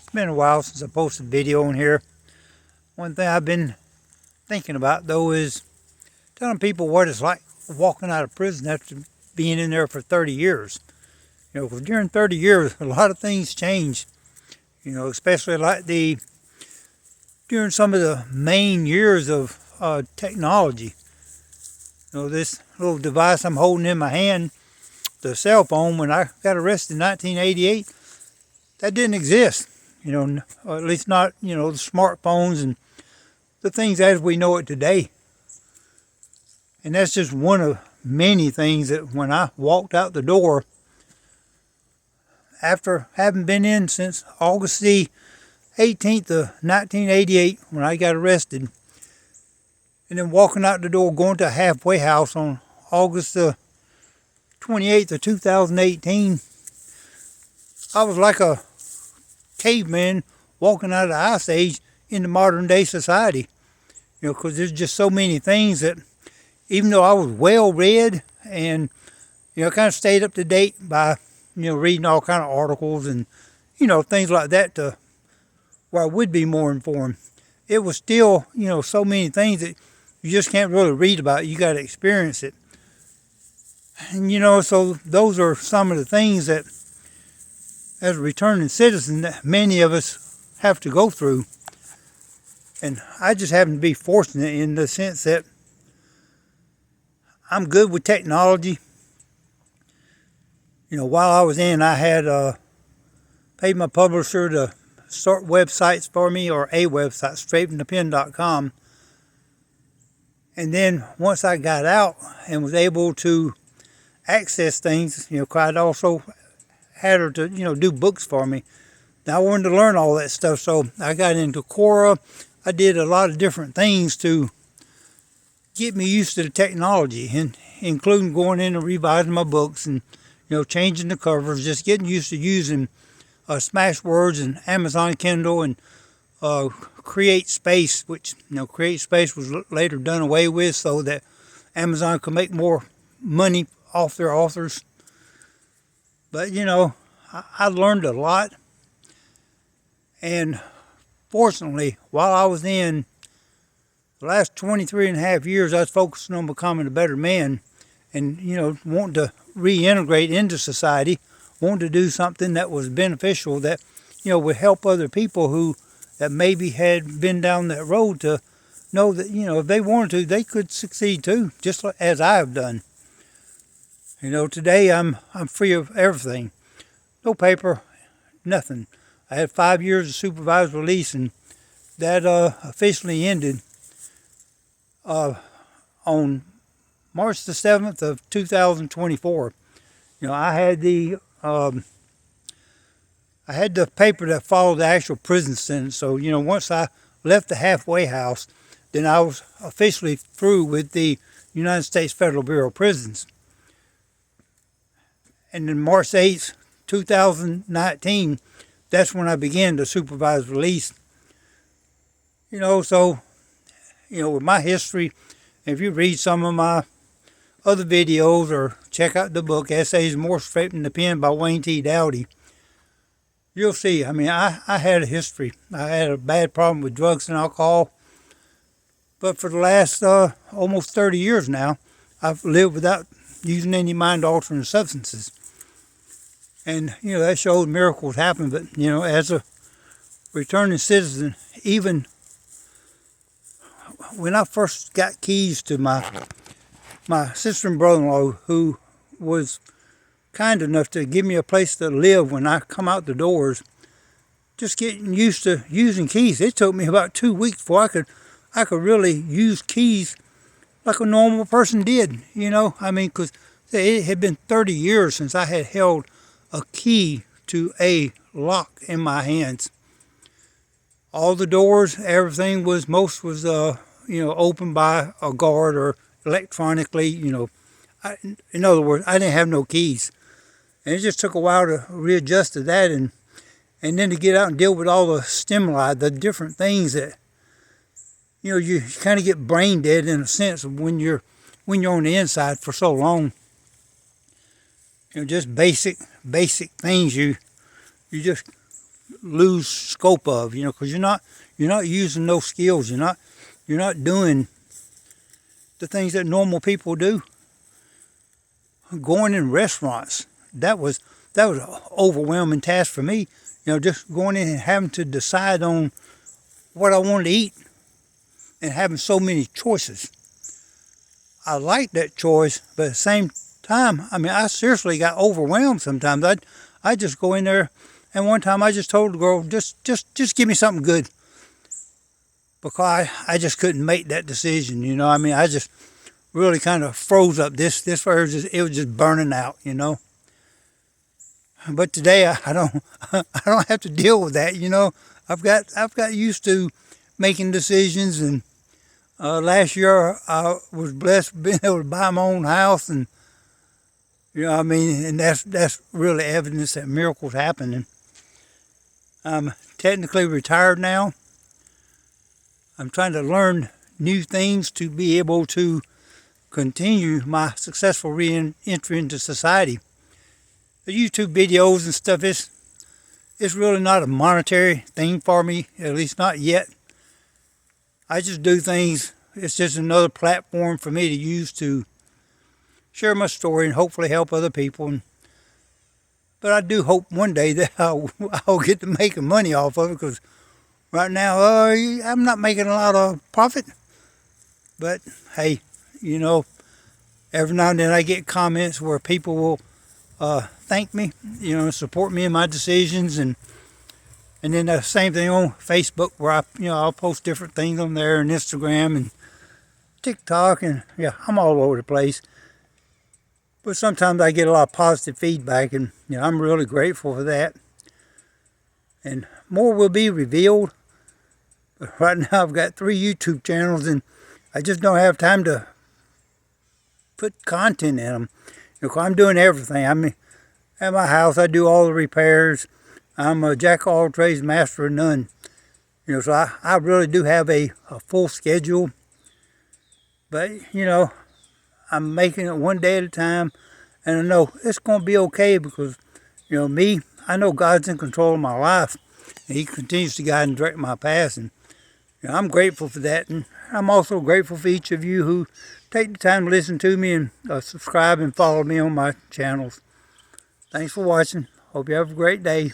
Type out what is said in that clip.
It's been a while since I posted a video on here. One thing I've been thinking about though is telling people what it's like walking out of prison after being in there for 30 years. You know, 'cause during 30 years, a lot of things change. You know, especially like during some of the main years of technology. You know, this little device I'm holding in my hand, the cell phone, when I got arrested in 1988, that didn't exist. You know, or at least not, the smartphones and the things as we know it today. And that's just one of many things that when I walked out the door, after having been in since August the 18th of 1988, when I got arrested, and then walking out the door, going to a halfway house on August the 28th of 2018, I was like a caveman walking out of the ice age into modern day society. You know, because there's just so many things that, even though I was well read and, kind of stayed up to date by, reading all kind of articles and, things like that to where I would be more informed, it was still, so many things that you just can't really read about. You got to experience it. And, so those are some of the things that, as a returning citizen, that many of us have to go through. And I just happen to be fortunate in the sense that I'm good with technology. While I was in, I had paid my publisher to start websites for me, or a website, straightfromthepen.com. And then once I got out and was able to access things, I'd also had her to, do books for me. Now I wanted to learn all that stuff, so I got into Quora. I did a lot of different things to get me used to the technology, and including going in and revising my books and, changing the covers, just getting used to using Smashwords and Amazon Kindle and Create Space, which, Create Space was later done away with so that Amazon could make more money off their authors. But, I learned a lot. And fortunately, while I was in the last 23 and a half years, I was focusing on becoming a better man and, wanting to reintegrate into society, wanting to do something that was beneficial, that, would help other people that maybe had been down that road, to know that, if they wanted to, they could succeed too, just like as I have done. Today I'm free of everything. No paper, nothing. I had 5 years of supervised release, and that officially ended on March the 7th of 2024. I had the paper that followed the actual prison sentence. So, once I left the halfway house, then I was officially through with the United States Federal Bureau of Prisons. And then March 8th, 2019, that's when I began the supervised release. So, with my history, if you read some of my other videos or check out the book, Essays More Straight from the Pen by Wayne T. Dowdy, you'll see, I had a history. I had a bad problem with drugs and alcohol. But for the last almost 30 years now, I've lived without using any mind-altering substances. And, that shows miracles happen. But, as a returning citizen, even when I first got keys to my sister and brother-in-law, who was kind enough to give me a place to live when I come out the doors, just getting used to using keys. It took me about 2 weeks before I could really use keys like a normal person did, because it had been 30 years since I had held a key to a lock in my hands. All the doors, everything most was opened by a guard or electronically, in other words, I didn't have no keys. And it just took a while to readjust to that, and then to get out and deal with all the stimuli, the different things that, you kind of get brain dead in a sense when you're on the inside for so long. Just basic things you just lose scope of, because you're not using those skills. You're not doing the things that normal people do. Going in restaurants, that was an overwhelming task for me. Just going in and having to decide on what I wanted to eat and having so many choices. I like that choice, but at the same time, I seriously got overwhelmed sometimes. I just go in there, and one time I just told the girl, just give me something good, because I just couldn't make that decision. I just really kind of froze up. This fire it was just burning out. But today I don't I don't have to deal with that. I've got used to making decisions, and last year I was blessed being able to buy my own house, and and that's really evidence that miracles happening. I'm technically retired now. I'm trying to learn new things to be able to continue my successful re-entry into society. The YouTube videos and stuff, it's really not a monetary thing for me, at least not yet. I just do things. It's just another platform for me to use to share my story and hopefully help other people. But I do hope one day that I'll get to making money off of it, because right now I'm not making a lot of profit. But hey, every now and then I get comments where people will thank me, support me in my decisions, and then the same thing on Facebook, where I'll post different things on there, and Instagram and TikTok, and I'm all over the place. But sometimes I get a lot of positive feedback, and I'm really grateful for that. And more will be revealed. But right now I've got 3 YouTube channels, and I just don't have time to put content in them. I'm doing everything. At my house, I do all the repairs. I'm a jack of all trades, master of none. So I really do have a full schedule. But, I'm making it one day at a time. And I know it's going to be okay, because, I know God's in control of my life. And He continues to guide and direct my path. And I'm grateful for that. And I'm also grateful for each of you who take the time to listen to me and subscribe and follow me on my channels. Thanks for watching. Hope you have a great day.